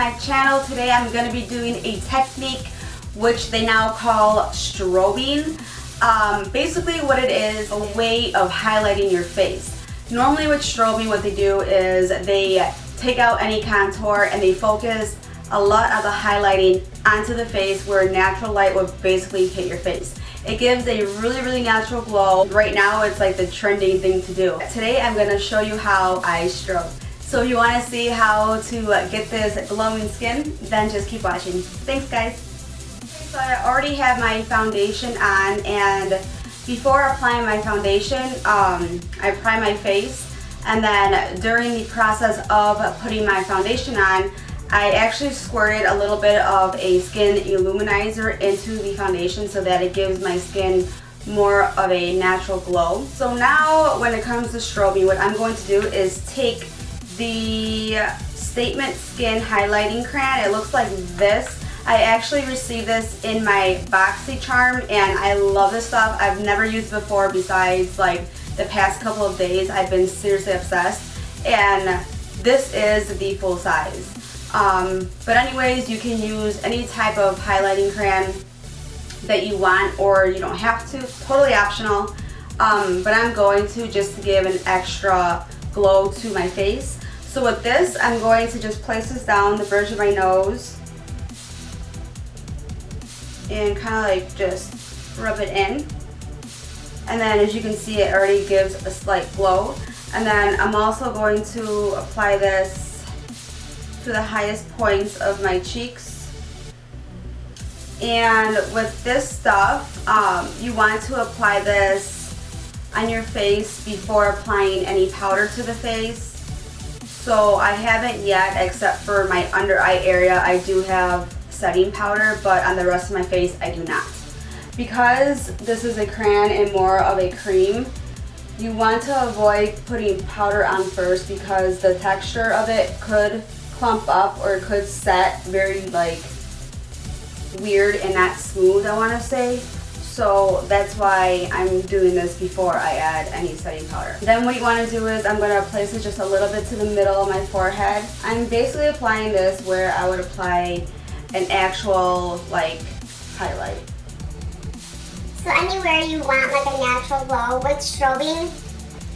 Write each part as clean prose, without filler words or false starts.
my channel. Today I'm going to be doing a technique which they now call strobing. Basically what it is, a way of highlighting your face. Normally with strobing what they do is they take out any contour and they focus a lot of the highlighting onto the face where natural light would basically hit your face. It gives a really natural glow. Right now it's like the trending thing to do. Today I'm going to show you how I strobe. So if you want to see how to get this glowing skin, then just keep watching. Thanks guys. Okay, so I already have my foundation on, and before applying my foundation, I prime my face, and then during the process of putting my foundation on, I actually squirted a little bit of a skin illuminizer into the foundation so that it gives my skin more of a natural glow. So now when it comes to strobing, what I'm going to do is take the Statement Skin Highlighting Crayon. It looks like this. I actually received this in my BoxyCharm and I love this stuff. I've never used it before besides like the past couple of days. I've been seriously obsessed, and this is the full size. But anyways, you can use any type of highlighting crayon that you want, or you don't have to, totally optional. But I'm going to just to give an extra glow to my face. So with this, I'm going to just place this down the bridge of my nose and kind of like just rub it in. And then as you can see, it already gives a slight glow. And then I'm also going to apply this to the highest points of my cheeks. And with this stuff, you want to apply this on your face before applying any powder to the face. So I haven't yet, except for my under eye area. I do have setting powder, but on the rest of my face I do not. Because this is a crayon and more of a cream, you want to avoid putting powder on first because the texture of it could clump up or it could set very like weird and not smooth, I want to say. So that's why I'm doing this before I add any setting powder. Then what you want to do is I'm going to place it just a little bit to the middle of my forehead. I'm basically applying this where I would apply an actual like highlight. So anywhere you want like a natural glow, with strobing,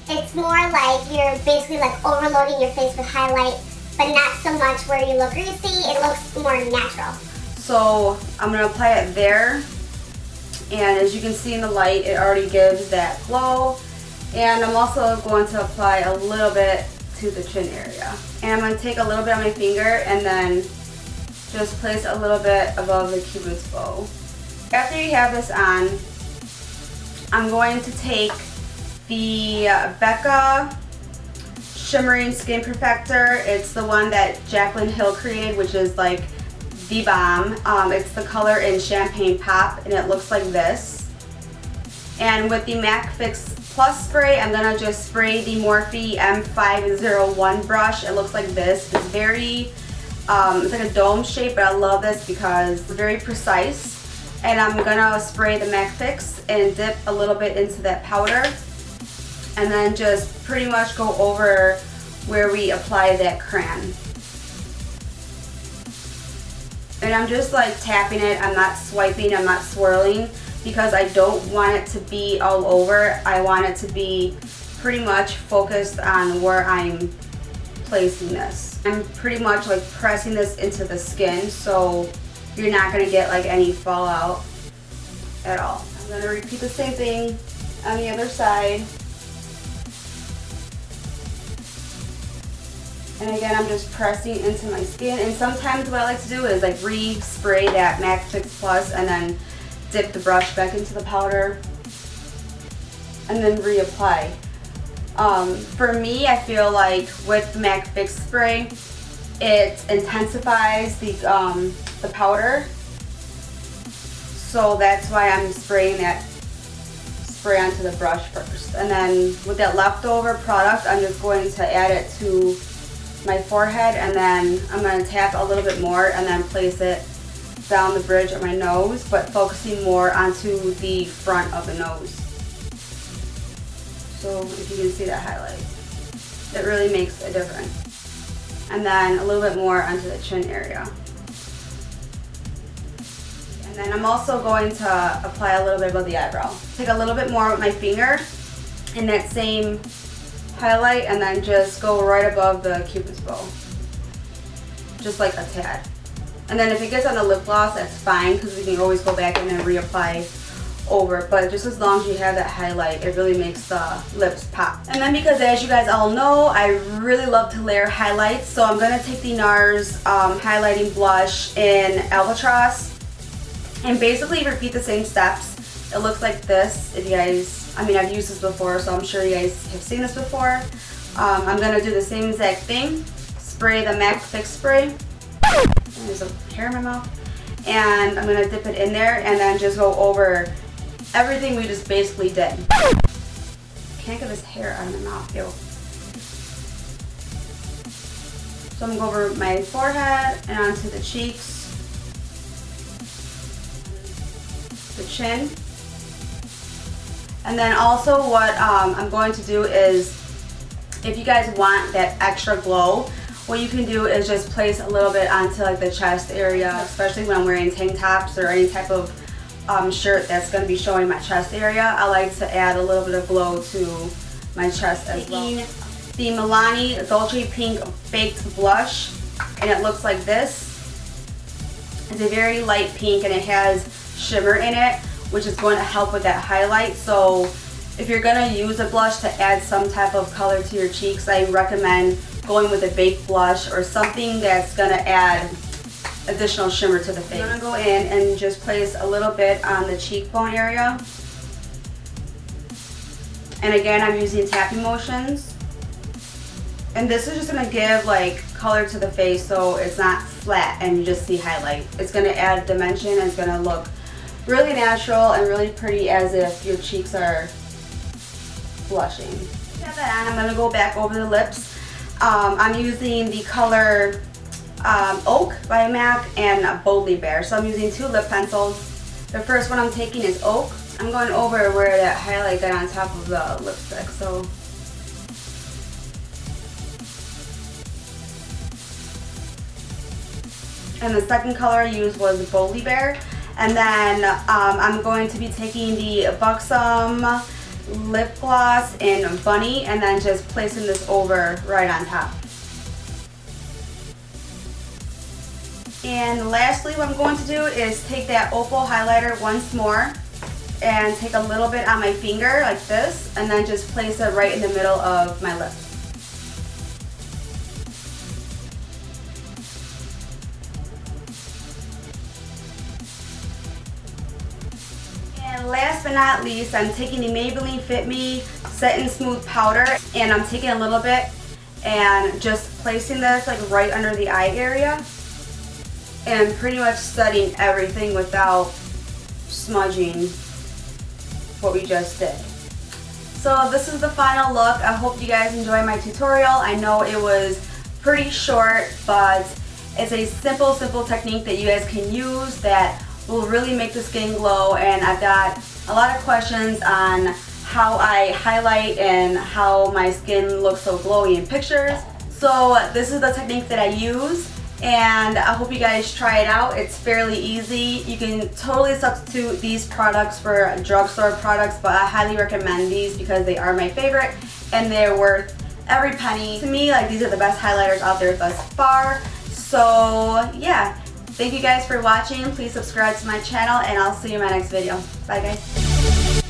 it's more like you're basically like overloading your face with highlight, but not so much where you look greasy. It looks more natural. So I'm going to apply it there, and as you can see in the light, it already gives that glow. And I'm also going to apply a little bit to the chin area. And I'm going to take a little bit on my finger and then just place a little bit above the cupid's bow. After you have this on, I'm going to take the Becca Shimmering Skin Perfector. It's the one that Jaclyn Hill created, which is like the bomb. It's the color in Champagne Pop, and it looks like this. And with the MAC Fix Plus spray, I'm gonna just spray the Morphe M501 brush. It looks like this. It's very, it's like a dome shape, but I love this because it's very precise. And I'm gonna spray the MAC Fix and dip a little bit into that powder, and then just pretty much go over where we apply that crayon. And I'm just like tapping it. I'm not swiping, I'm not swirling, because I don't want it to be all over. I want it to be pretty much focused on where I'm placing this. I'm pretty much like pressing this into the skin, so you're not going to get like any fallout at all. I'm going to repeat the same thing on the other side. And again, I'm just pressing into my skin. And sometimes what I like to do is like re-spray that MAC Fix Plus and then dip the brush back into the powder and then reapply. For me, I feel like with the MAC Fix spray, it intensifies the powder. So that's why I'm spraying that spray onto the brush first. And then with that leftover product, I'm just going to add it to my forehead, and then I'm going to tap a little bit more and then place it down the bridge of my nose, but focusing more onto the front of the nose. So if you can see that highlight, it really makes a difference. and then a little bit more onto the chin area. And then I'm also going to apply a little bit above the eyebrow. Take a little bit more with my finger in that same highlight and then just go right above the cupid's bow. Just like a tad. And then if it gets on the lip gloss, that's fine because we can always go back in and reapply over. But just as long as you have that highlight, it really makes the lips pop. And then because as you guys all know, I really love to layer highlights. So I'm going to take the NARS highlighting blush in Albatross and basically repeat the same steps. It looks like this. If you guys, I mean, I've used this before, so I'm sure you guys have seen this before. I'm going to do the same exact thing. Spray the MAC Fix Spray. There's a hair in my mouth. And I'm going to dip it in there and then just go over everything we just basically did. Can't get this hair out of my mouth, ew. So I'm going to go over my forehead and onto the cheeks, the chin. And then also what I'm going to do is, if you guys want that extra glow, what you can do is just place a little bit onto like the chest area, especially when I'm wearing tank tops or any type of shirt that's going to be showing my chest area. I like to add a little bit of glow to my chest as well. The Milani Dolce Pink Baked Blush, and it looks like this. It's a very light pink and it has shimmer in it, which is going to help with that highlight. So if you're going to use a blush to add some type of color to your cheeks, I recommend going with a baked blush or something that's going to add additional shimmer to the face. I'm going to go in and just place a little bit on the cheekbone area. And again, I'm using tapping motions. And this is just going to give like color to the face so it's not flat and you just see highlight. It's going to add dimension and it's going to look really natural and really pretty as if your cheeks are blushing. Have that on. I'm going to go back over the lips. I'm using the color Oak by MAC and Boldly Bare. So I'm using two lip pencils. The first one I'm taking is Oak. I'm going over where that highlight got on top of the lipstick. So and the second color I used was Boldly Bare. And then I'm going to be taking the Buxom lip gloss in Bunny and then just placing this over right on top. And lastly, what I'm going to do is take that opal highlighter once more and take a little bit on my finger like this and then just place it right in the middle of my lip. And last but not least, I'm taking the Maybelline Fit Me Set and Smooth Powder and I'm taking a little bit and just placing this like right under the eye area and pretty much setting everything without smudging what we just did. So this is the final look. I hope you guys enjoyed my tutorial. I know it was pretty short, but it's a simple technique that you guys can use that will really make the skin glow, and I've got a lot of questions on how I highlight and how my skin looks so glowy in pictures. So this is the technique that I use, and I hope you guys try it out. It's fairly easy. You can totally substitute these products for drugstore products, but I highly recommend these because they are my favorite and they're worth every penny. To me, like, these are the best highlighters out there thus far. So yeah. Thank you guys for watching. Please subscribe to my channel and I'll see you in my next video. Bye guys.